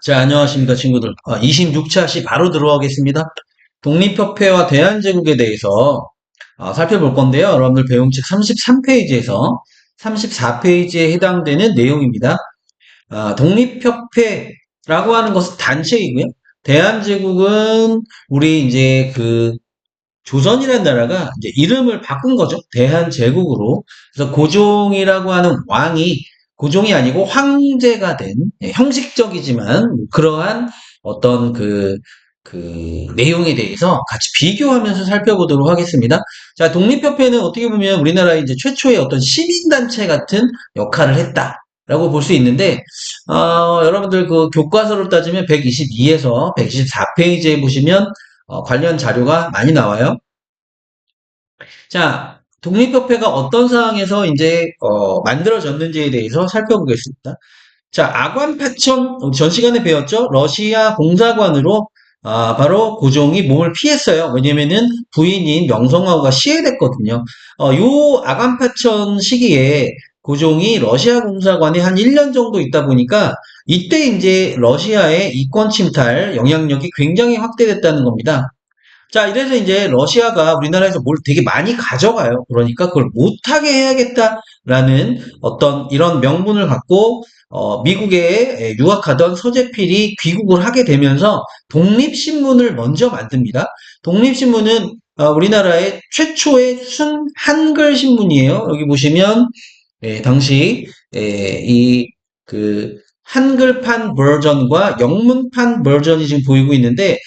자, 안녕하십니까, 친구들. 26차 시 바로 들어가겠습니다. 독립협회와 대한제국에 대해서 살펴볼 건데요. 여러분들 배움 책 33페이지에서 34페이지에 해당되는 내용입니다. 독립협회라고 하는 것은 단체이고요. 대한제국은 우리 이제 조선이라는 나라가 이제 이름을 바꾼 거죠. 대한제국으로. 그래서 고종이라고 하는 왕이 고종이 아니고 황제가 된 형식적이지만 그러한 어떤 그 내용에 대해서 같이 비교하면서 살펴보도록 하겠습니다. 자, 독립협회는 어떻게 보면 우리나라의 이제 최초의 어떤 시민단체 같은 역할을 했다라고 볼 수 있는데, 여러분들 그 교과서를 따지면 122에서 124페이지에 보시면 관련 자료가 많이 나와요. 자, 독립협회가 어떤 상황에서 이제 만들어졌는지에 대해서 살펴보겠습니다. 자, 아관파천 전 시간에 배웠죠. 러시아 공사관으로 바로 고종이 몸을 피했어요. 왜냐면은 부인인 명성황후가 시해됐거든요. 요 아관파천 시기에 고종이 러시아 공사관에 한 1년 정도 있다 보니까 이때 이제 러시아의 이권 침탈 영향력이 굉장히 확대됐다는 겁니다. 자, 이래서 이제 러시아가 우리나라에서 뭘 되게 많이 가져가요. 그러니까 그걸 못하게 해야겠다라는 어떤 이런 명분을 갖고 미국에 유학하던 서재필이 귀국을 하게 되면서 독립신문을 먼저 만듭니다. 독립신문은 우리나라의 최초의 순 한글 신문이에요. 여기 보시면 당시 이 한글판 버전과 영문판 버전이 지금 보이고 있는데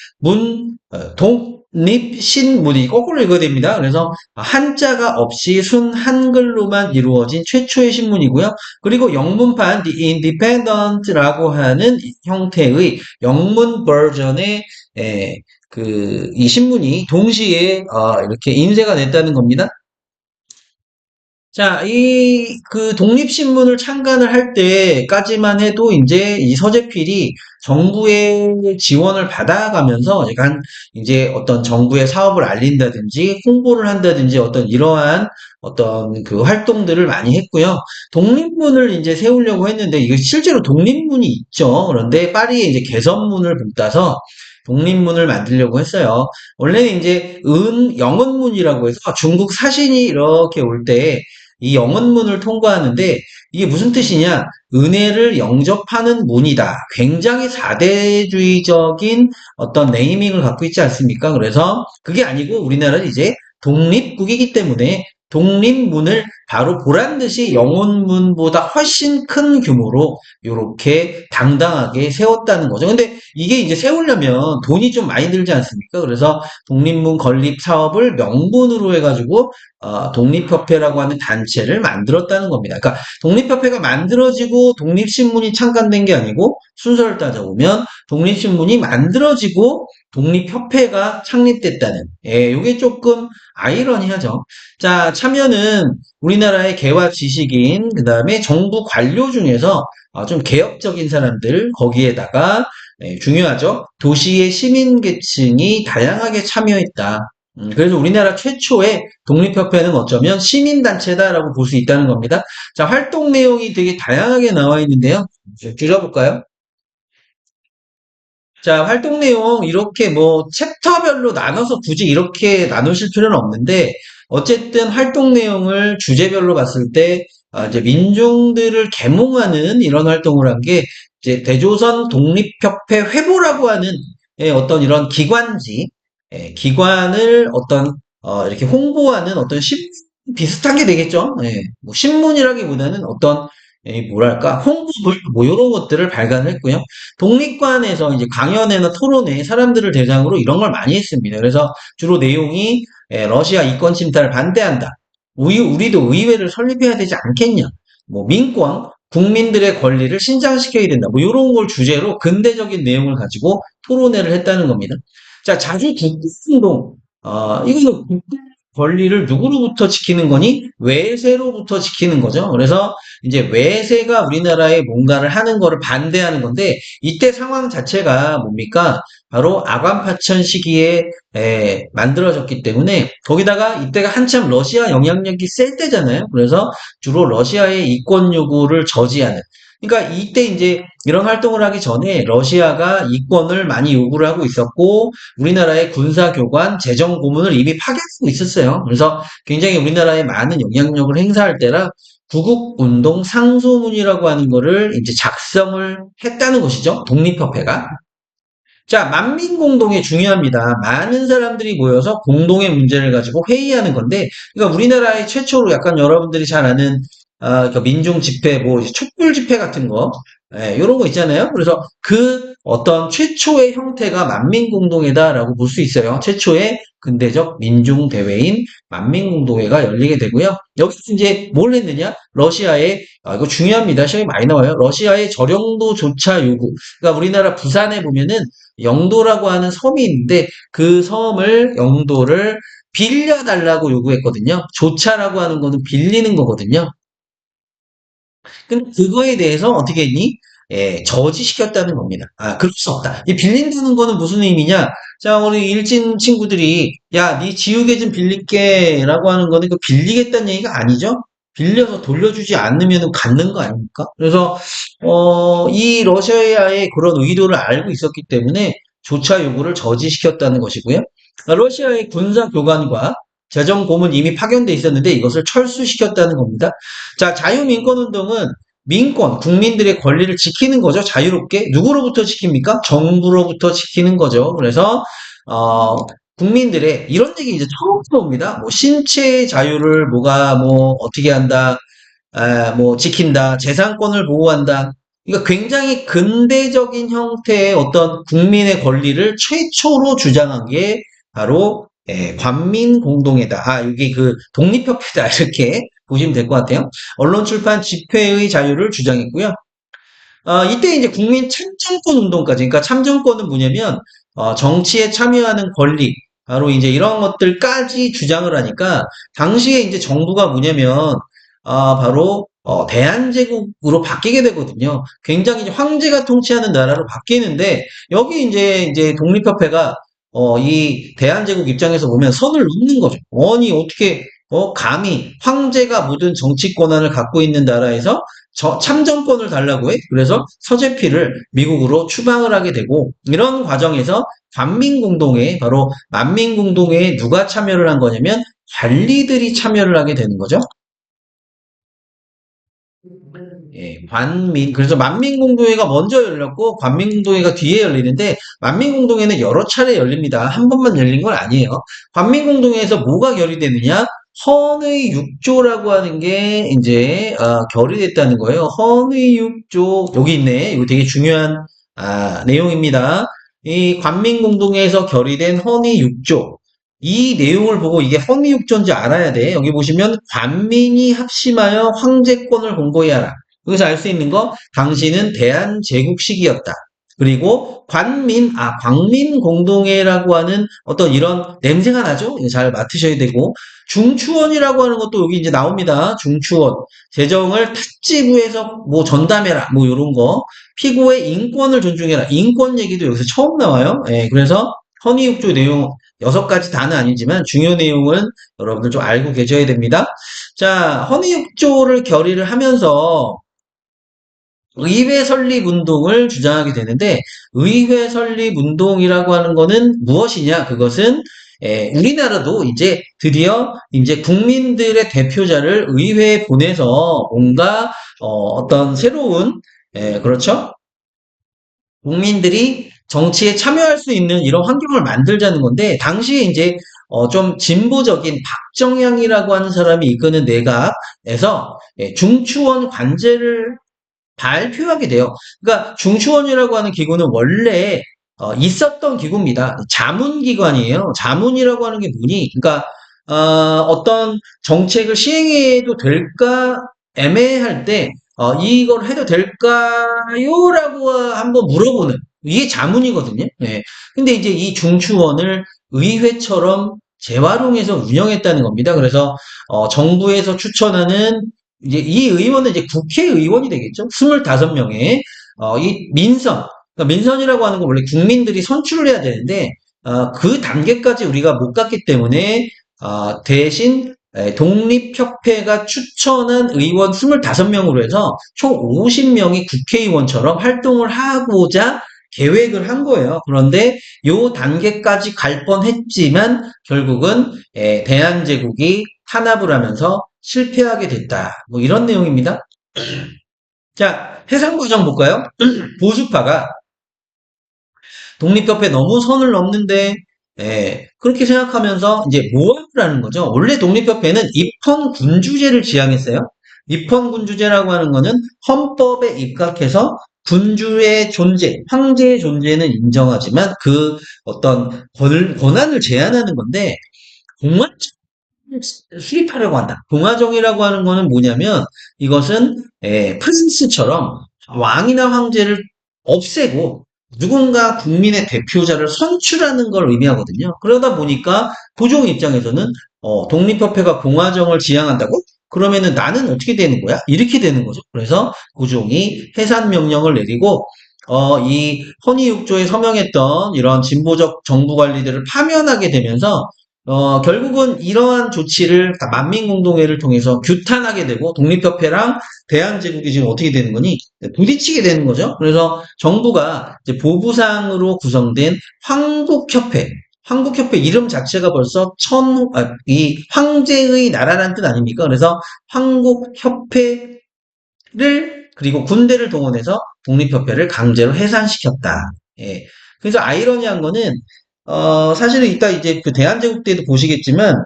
독립신문이 거꾸로 읽어야 됩니다. 그래서 한자가 없이 순 한글로만 이루어진 최초의 신문이고요. 그리고 영문판 The Independent라고 하는 형태의 영문 버전의 이 신문이 동시에 이렇게 인쇄가 됐다는 겁니다. 자, 독립신문을 창간을 할 때까지만 해도 이제 이 서재필이 정부의 지원을 받아가면서 약간 이제 어떤 정부의 사업을 알린다든지 홍보를 한다든지 어떤 이러한 어떤 그 활동들을 많이 했고요. 독립문을 이제 세우려고 했는데 이게 실제로 독립문이 있죠. 그런데 파리에 이제 개선문을 붙다서 독립문을 만들려고 했어요. 원래는 이제 영원문이라고 해서 중국 사신이 이렇게 올때 이 영언문을 통과하는데 이게 무슨 뜻이냐? 은혜를 영접하는 문이다. 굉장히 사대주의적인 어떤 네이밍을 갖고 있지 않습니까? 그래서 그게 아니고 우리나라는 이제 독립국이기 때문에 독립문을 바로 보란 듯이 영혼문보다 훨씬 큰 규모로 이렇게 당당하게 세웠다는 거죠. 근데 이게 이제 세우려면 돈이 좀 많이 들지 않습니까? 그래서 독립문 건립 사업을 명분으로 해가지고 독립협회라고 하는 단체를 만들었다는 겁니다. 그러니까 독립협회가 만들어지고 독립신문이 창간된 게 아니고 순서를 따져보면 독립신문이 만들어지고 독립협회가 창립됐다는, 이게 조금 아이러니하죠. 자, 참여는 우리나라의 개화 지식인, 그 다음에 정부 관료 중에서 좀 개혁적인 사람들, 거기에다가 중요하죠. 도시의 시민 계층이 다양하게 참여했다. 그래서 우리나라 최초의 독립협회는 어쩌면 시민단체다라고 볼 수 있다는 겁니다. 자, 활동 내용이 되게 다양하게 나와 있는데요. 줄여볼까요? 자, 활동 내용 이렇게 뭐 챕터별로 나눠서 굳이 이렇게 나누실 필요는 없는데 어쨌든 활동 내용을 주제별로 봤을 때 이제 민중들을 계몽하는 이런 활동을 한 게 이제 대조선 독립협회 회보라고 하는 어떤 이런 기관지 기관을 어떤 이렇게 홍보하는 어떤 비슷한 게 되겠죠. 뭐 신문이라기보다는 어떤 뭐랄까 홍보물 뭐 이런 것들을 발간했고요. 독립관에서 이제 강연회나 토론회 사람들을 대상으로 이런 걸 많이 했습니다. 그래서 주로 내용이 러시아 이권 침탈을 반대한다. 우리도 의회를 설립해야 되지 않겠냐. 뭐 민권, 국민들의 권리를 신장시켜야 된다. 뭐 이런 걸 주제로 근대적인 내용을 가지고 토론회를 했다는 겁니다. 자, 자주 국부운동. 이거는 권리를 누구로부터 지키는 거니? 외세로부터 지키는 거죠. 그래서 이제 외세가 우리나라에 뭔가를 하는 거를 반대하는 건데 이때 상황 자체가 뭡니까? 바로 아관파천 시기에 만들어졌기 때문에 거기다가 이때가 한참 러시아 영향력이 셀 때잖아요. 그래서 주로 러시아의 이권 요구를 저지하는 그러니까 이때 이제 이런 활동을 하기 전에 러시아가 이권을 많이 요구를 하고 있었고 우리나라의 군사교관, 재정고문을 이미 파괴하고 있었어요. 그래서 굉장히 우리나라에 많은 영향력을 행사할 때라 구국운동 상소문이라고 하는 거를 이제 작성을 했다는 것이죠. 독립협회가. 자, 만민공동회 중요합니다. 많은 사람들이 모여서 공동의 문제를 가지고 회의하는 건데, 그러니까 우리나라의 최초로 약간 여러분들이 잘 아는 그러니까 민중 집회, 뭐 촛불 집회 같은 거, 이런 거 있잖아요. 그래서 그 어떤 최초의 형태가 만민공동회다라고 볼 수 있어요. 최초의 근대적 민중대회인 만민공동회가 열리게 되고요. 여기서 이제 뭘 했느냐? 러시아의 이거 중요합니다. 시험이 많이 나와요. 러시아의 저령도 조차 요구. 그러니까 우리나라 부산에 보면은 영도라고 하는 섬이 있는데 그 섬을 영도를 빌려달라고 요구했거든요. 조차라고 하는 거는 빌리는 거거든요. 근데 그거에 대해서 어떻게 했니? 저지시켰다는 겁니다. 아, 그럴 수 없다. 이 빌린다는 거는 무슨 의미냐? 자, 우리 일진 친구들이, 야, 네 지우개 좀 빌릴게, 라고 하는 거는 그 빌리겠다는 얘기가 아니죠? 빌려서 돌려주지 않으면 갖는 거 아닙니까? 그래서, 이 러시아의 그런 의도를 알고 있었기 때문에 조차 요구를 저지시켰다는 것이고요. 러시아의 군사교관과 재정고문 이미 파견돼 있었는데 이것을 철수시켰다는 겁니다. 자, 자유민권운동은 민권, 국민들의 권리를 지키는 거죠. 자유롭게. 누구로부터 지킵니까? 정부로부터 지키는 거죠. 그래서, 어, 국민들의, 이런 얘기 이제 처음 들어옵니다. 뭐, 신체의 자유를 뭐가, 뭐, 어떻게 한다, 뭐, 지킨다, 재산권을 보호한다. 그러니까 굉장히 근대적인 형태의 어떤 국민의 권리를 최초로 주장한 게 바로 관민공동회다. 아, 이게 그 독립협회다. 이렇게 보시면 될 것 같아요. 언론 출판 집회의 자유를 주장했고요. 이때 이제 국민 참정권 운동까지, 그러니까 참정권은 뭐냐면, 정치에 참여하는 권리, 바로 이제 이런 것들까지 주장을 하니까, 당시에 이제 정부가 뭐냐면, 바로, 대한제국으로 바뀌게 되거든요. 굉장히 이제 황제가 통치하는 나라로 바뀌는데, 여기 이제 독립협회가, 이 대한제국 입장에서 보면 선을 넘는 거죠. 아니, 어떻게, 감히 황제가 모든 정치 권한을 갖고 있는 나라에서 참정권을 달라고 해. 그래서 서재필을 미국으로 추방을 하게 되고 이런 과정에서 관민공동회에 바로 만민공동회에 누가 참여를 한 거냐면 관리들이 참여를 하게 되는 거죠. 관민 그래서 만민공동회가 먼저 열렸고 관민공동회가 뒤에 열리는데 만민공동회는 여러 차례 열립니다. 한 번만 열린 건 아니에요. 관민공동회에서 뭐가 결의되느냐? 헌의 6조라고 하는 게 이제 결의됐다는 거예요. 헌의 6조 여기 있네. 이거 되게 중요한 내용입니다. 이 관민공동회에서 결의된 헌의 6조 이 내용을 보고 이게 헌의 6조인지 알아야 돼. 여기 보시면 관민이 합심하여 황제권을 공고히 하라. 여기서 알 수 있는 거, 당시는 대한제국식이었다. 그리고 광민공동회라고 하는 어떤 이런 냄새가 나죠? 이거 잘 맡으셔야 되고, 중추원이라고 하는 것도 여기 이제 나옵니다. 중추원. 재정을 탁지부에서 뭐 전담해라. 뭐 요런 거. 피고의 인권을 존중해라. 인권 얘기도 여기서 처음 나와요. 그래서 헌의육조 내용 6가지 다는 아니지만 중요 내용은 여러분들 좀 알고 계셔야 됩니다. 자, 헌의육조를 결의를 하면서 의회 설립 운동을 주장하게 되는데 의회 설립 운동이라고 하는 거는 무엇이냐? 그것은 우리나라도 이제 드디어 이제 국민들의 대표자를 의회에 보내서 뭔가 어떤 새로운 그렇죠? 국민들이 정치에 참여할 수 있는 이런 환경을 만들자는 건데 당시에 이제 좀 진보적인 박정향이라고 하는 사람이 이끄는 내각에서 중추원 관제를 발표하게 돼요. 그러니까 중추원이라고 하는 기구는 원래 있었던 기구입니다. 자문기관이에요. 자문이라고 하는 게 뭐니? 그러니까 어떤 정책을 시행해도 될까 애매할 때 이걸 해도 될까요? 라고 한번 물어보는 이게 자문이거든요. 네. 근데 이제 이 중추원을 의회처럼 재활용해서 운영했다는 겁니다. 그래서 정부에서 추천하는 이제 이 의원은 이제 국회의원이 되겠죠. 25명의 이 민선, 그러니까 민선이라고 하는 건 원래 국민들이 선출을 해야 되는데 그 단계까지 우리가 못 갔기 때문에 대신 독립협회가 추천한 의원 25명으로 해서 총 50명이 국회의원처럼 활동을 하고자 계획을 한 거예요. 그런데 요 단계까지 갈 뻔했지만 결국은 대한제국이 탄압을 하면서 실패하게 됐다. 뭐 이런 내용입니다. 자, 해상 과정 볼까요? 보수파가 독립협회 너무 선을 넘는데, 그렇게 생각하면서 이제 모함을 하는 거죠. 원래 독립협회는 입헌군주제를 지향했어요. 입헌군주제라고 하는 거는 헌법에 입각해서 군주의 존재, 황제의 존재는 인정하지만 그 어떤 권한을 제한하는 건데, 공화정을 수립하려고 한다. 공화정이라고 하는 거는 뭐냐면, 이것은 프린스처럼 왕이나 황제를 없애고 누군가 국민의 대표자를 선출하는 걸 의미하거든요. 그러다 보니까 고종 입장에서는 독립협회가 공화정을 지향한다고? 그러면은 나는 어떻게 되는 거야? 이렇게 되는 거죠. 그래서 고종이 해산 명령을 내리고 이 헌의육조에 서명했던 이런 진보적 정부 관리들을 파면하게 되면서 결국은 이러한 조치를 다 만민공동회를 통해서 규탄하게 되고 독립협회랑 대한제국이 지금 어떻게 되는 거니? 부딪히게 되는 거죠. 그래서 정부가 이제 보부상으로 구성된 황국협회, 황국협회 이름 자체가 벌써 이 황제의 나라라는 뜻 아닙니까? 그래서 황국협회를 그리고 군대를 동원해서 독립협회를 강제로 해산시켰다. 예. 그래서 아이러니한 거는 사실은 이따 이제 그 대한제국 때도 보시겠지만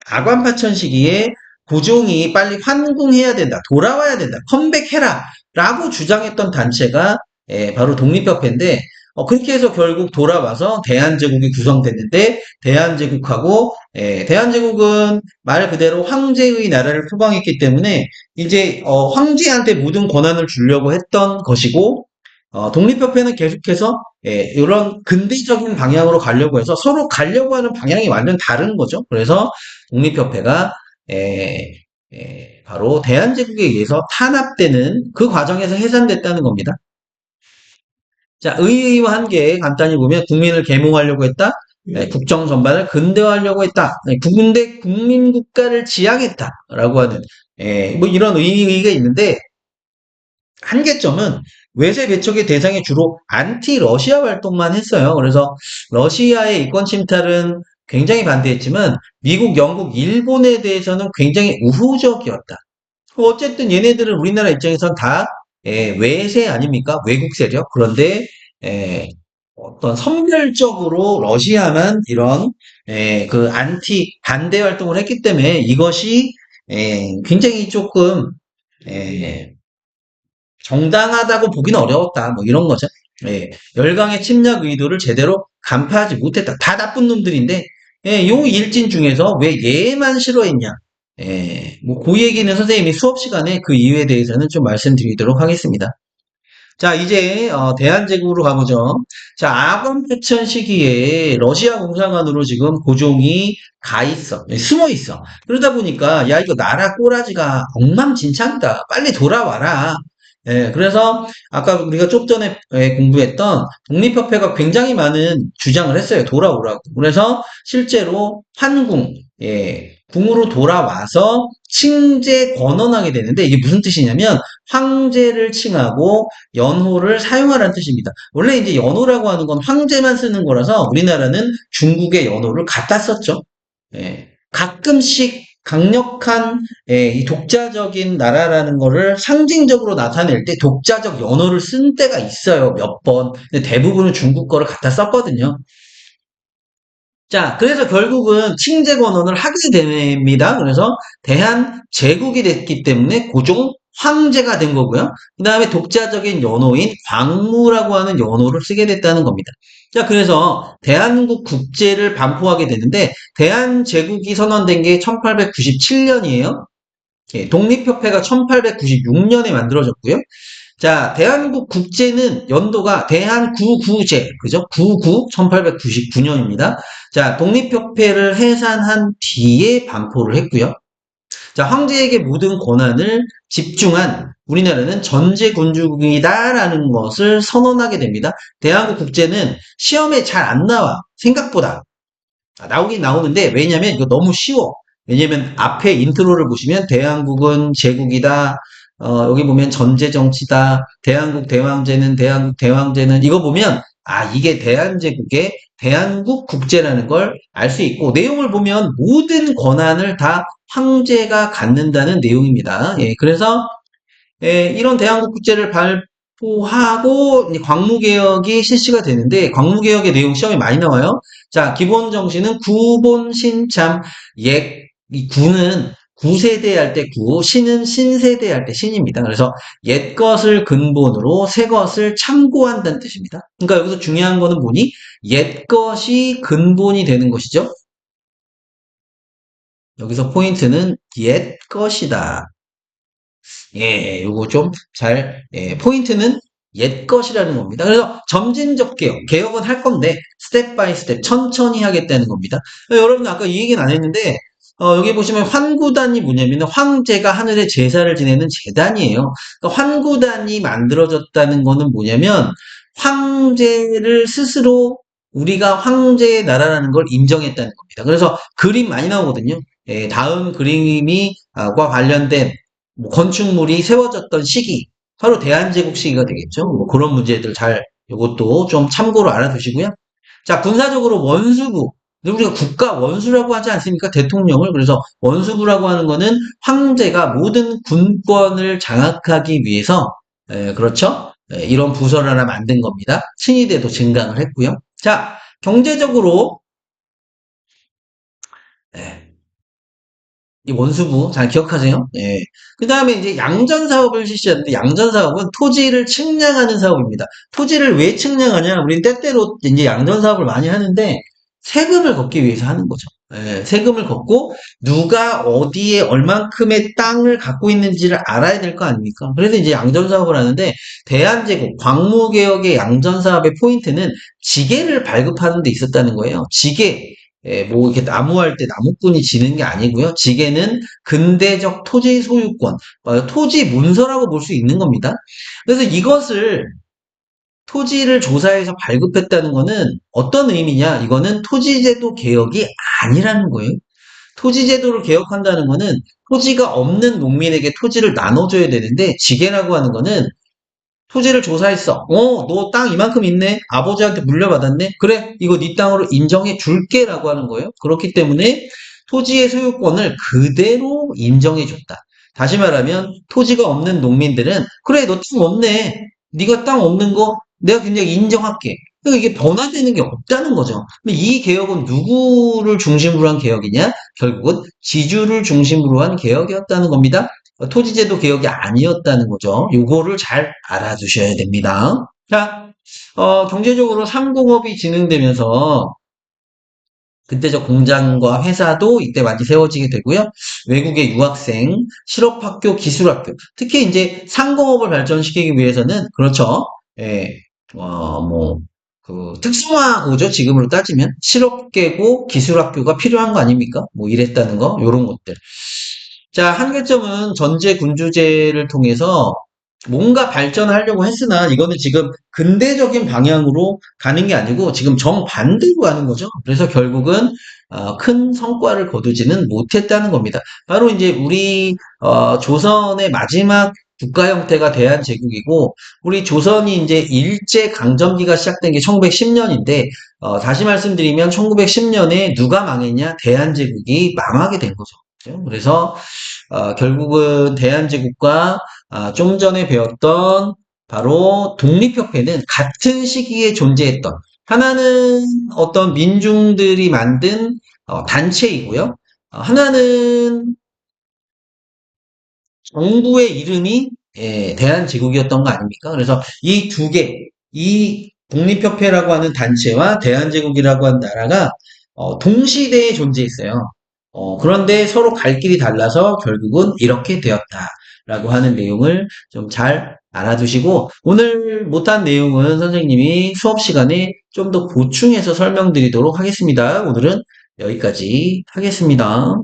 아관파천 시기에 고종이 빨리 환궁해야 된다, 돌아와야 된다, 컴백해라 라고 주장했던 단체가 바로 독립협회인데 그렇게 해서 결국 돌아와서 대한제국이 구성됐는데 대한제국은 말 그대로 황제의 나라를 표방했기 때문에 이제 황제한테 모든 권한을 주려고 했던 것이고 독립협회는 계속해서 이런 근대적인 방향으로 가려고 해서 서로 가려고 하는 방향이 완전 다른 거죠. 그래서 독립협회가 바로 대한제국에 의해서 탄압되는 그 과정에서 해산됐다는 겁니다. 자, 의의와 한계 간단히 보면 국민을 계몽하려고 했다. 국정 전반을 근대화하려고 했다. 군대 국민국가를 지향했다라고 하는 뭐 이런 의의가 있는데 한계점은 외세 배척의 대상이 주로 안티 러시아 활동만 했어요. 그래서 러시아의 이권 침탈은 굉장히 반대했지만 미국, 영국, 일본에 대해서는 굉장히 우호적이었다. 어쨌든 얘네들은 우리나라 입장에선 다 외세 아닙니까? 외국 세력. 그런데 어떤 선별적으로 러시아만 이런 그 안티 반대 활동을 했기 때문에 이것이 굉장히 조금 정당하다고 보기는 어려웠다. 뭐 이런 거죠. 열강의 침략 의도를 제대로 간파하지 못했다. 다 나쁜 놈들인데, 요 일진 중에서 왜 얘만 싫어했냐. 뭐, 그 얘기는 선생님이 수업 시간에 그 이유에 대해서는 좀 말씀드리도록 하겠습니다. 자, 이제, 대한제국으로 가보죠. 자, 아관폐천 시기에 러시아 공사관으로 지금 고종이 가 있어. 숨어 있어. 그러다 보니까, 야, 이거 나라 꼬라지가 엉망진창이다. 빨리 돌아와라. 그래서 아까 우리가 좀 전에 공부했던 독립협회가 굉장히 많은 주장을 했어요. 돌아오라고. 그래서 실제로 환궁, 궁으로 돌아와서 칭제 권원하게 되는데 이게 무슨 뜻이냐면 황제를 칭하고 연호를 사용하라는 뜻입니다. 원래 이제 연호라고 하는 건 황제만 쓰는 거라서 우리나라는 중국의 연호를 갖다 썼죠. 가끔씩 강력한 이 독자적인 나라라는 거를 상징적으로 나타낼 때 독자적 연호를 쓴 때가 있어요. 몇 번. 근데 대부분은 중국 거를 갖다 썼거든요. 자, 그래서 결국은 칭제 권원을 하게 됩니다. 그래서 대한제국이 됐기 때문에 고종 황제가 된 거고요. 그 다음에 독자적인 연호인 광무라고 하는 연호를 쓰게 됐다는 겁니다. 자, 그래서 대한국 국제를 반포하게 되는데 대한제국이 선언된 게 1897년이에요. 독립협회가 1896년에 만들어졌고요. 자, 대한국 국제는 연도가 대한구구제, 그죠? 1899년입니다. 자, 독립협회를 해산한 뒤에 반포를 했고요. 자, 황제에게 모든 권한을 집중한 우리나라는 전제군주국이다라는 것을 선언하게 됩니다. 대한국 국제는 시험에 잘 안 나와. 생각보다. 나오긴 나오는데 왜냐면 이거 너무 쉬워. 왜냐면 앞에 인트로를 보시면 대한국은 제국이다. 여기 보면 전제 정치다. 대한국 대왕제는 이거 보면 이게 대한제국의 대한국 국제라는 걸 알 수 있고 내용을 보면 모든 권한을 다 황제가 갖는다는 내용입니다. 예, 그래서 이런 대한국 국제를 발표하고 광무개혁이 실시가 되는데 광무개혁의 내용 시험에 많이 나와요. 자, 기본 정신은 구본 신참 이 구는 구세대 할 때 구, 신은 신세대 할 때 신입니다. 그래서 옛 것을 근본으로 새 것을 참고한다는 뜻입니다. 그러니까 여기서 중요한 거는 뭐니? 옛 것이 근본이 되는 것이죠. 여기서 포인트는 옛 것이다. 예, 요거 좀 포인트는 옛 것이라는 겁니다. 그래서 점진적 개혁은 할 건데, 스텝 바이 스텝, 천천히 하겠다는 겁니다. 여러분, 아까 이 얘기는 안 했는데, 여기 보시면 환구단이 뭐냐면, 황제가 하늘에 제사를 지내는 제단이에요. 그러니까 환구단이 만들어졌다는 거는 뭐냐면, 황제를 스스로 우리가 황제의 나라라는 걸 인정했다는 겁니다. 그래서 그림 많이 나오거든요. 예, 다음 그림이, 과 관련된 뭐 건축물이 세워졌던 시기, 바로 대한제국 시기가 되겠죠. 뭐 그런 문제들 이것도 좀 참고로 알아두시고요. 자, 군사적으로 원수부. 우리가 국가 원수라고 하지 않습니까? 대통령을. 그래서 원수부라고 하는 거는 황제가 모든 군권을 장악하기 위해서, 그렇죠? 이런 부서를 하나 만든 겁니다. 친위대도 증강을 했고요. 자, 경제적으로, 예, 이 원수부 잘 기억하세요? 예. 그 다음에 이제 양전 사업을 실시하는데 양전 사업은 토지를 측량하는 사업입니다. 토지를 왜 측량하냐? 우린 때때로 이제 양전 사업을 많이 하는데 세금을 걷기 위해서 하는 거죠. 예, 세금을 걷고 누가 어디에 얼만큼의 땅을 갖고 있는지를 알아야 될 거 아닙니까? 그래서 이제 양전 사업을 하는데 대한제국 광무개혁의 양전 사업의 포인트는 지게를 발급하는 데 있었다는 거예요. 지게. 예, 뭐 이렇게 나무할 때 나무꾼이 지는 게 아니고요. 지게는 근대적 토지 소유권, 토지 문서라고 볼 수 있는 겁니다. 그래서 이것을 토지를 조사해서 발급했다는 거는 어떤 의미냐? 이거는 토지제도 개혁이 아니라는 거예요. 토지제도를 개혁한다는 거는 토지가 없는 농민에게 토지를 나눠줘야 되는데 지게라고 하는 거는 토지를 조사했어. 너 땅 이만큼 있네. 아버지한테 물려받았네. 그래, 이거 네 땅으로 인정해 줄게라고 하는 거예요. 그렇기 때문에 토지의 소유권을 그대로 인정해 줬다. 다시 말하면 토지가 없는 농민들은 그래, 너 땅 없네. 네가 땅 없는 거 내가 그냥 인정할게. 그러니까 이게 변화되는 게 없다는 거죠. 근데 이 개혁은 누구를 중심으로 한 개혁이냐? 결국은 지주를 중심으로 한 개혁이었다는 겁니다. 토지제도 개혁이 아니었다는 거죠. 요거를 잘 알아두셔야 됩니다. 자, 경제적으로 삼공업이 진행되면서 근대적 공장과 회사도 이때 많이 세워지게 되고요. 외국의 유학생, 실업학교, 기술학교, 특히 이제 상공업을 발전시키기 위해서는 그렇죠. 예, 특성화고죠. 지금으로 따지면 실업계고 기술학교가 필요한 거 아닙니까? 뭐 이랬다는 거, 요런 것들. 자, 한계점은 전제군주제를 통해서 뭔가 발전하려고 했으나 이거는 지금 근대적인 방향으로 가는 게 아니고 지금 정반대로 가는 거죠. 그래서 결국은 큰 성과를 거두지는 못했다는 겁니다. 바로 이제 우리 조선의 마지막 국가 형태가 대한제국이고 우리 조선이 이제 일제 강점기가 시작된 게 1910년인데 다시 말씀드리면 1910년에 누가 망했냐? 대한제국이 망하게 된 거죠. 그래서 결국은 대한제국과 좀 전에 배웠던 바로 독립협회는 같은 시기에 존재했던 하나는 어떤 민중들이 만든 단체이고요. 하나는 정부의 이름이 대한제국이었던 거 아닙니까? 그래서 이 두 개, 이 독립협회라고 하는 단체와 대한제국이라고 하는 나라가 동시대에 존재했어요. 그런데 서로 갈 길이 달라서 결국은 이렇게 되었다. 라고 하는 내용을 좀 잘 알아두시고, 오늘 못한 내용은 선생님이 수업 시간에 좀 더 보충해서 설명드리도록 하겠습니다. 오늘은 여기까지 하겠습니다.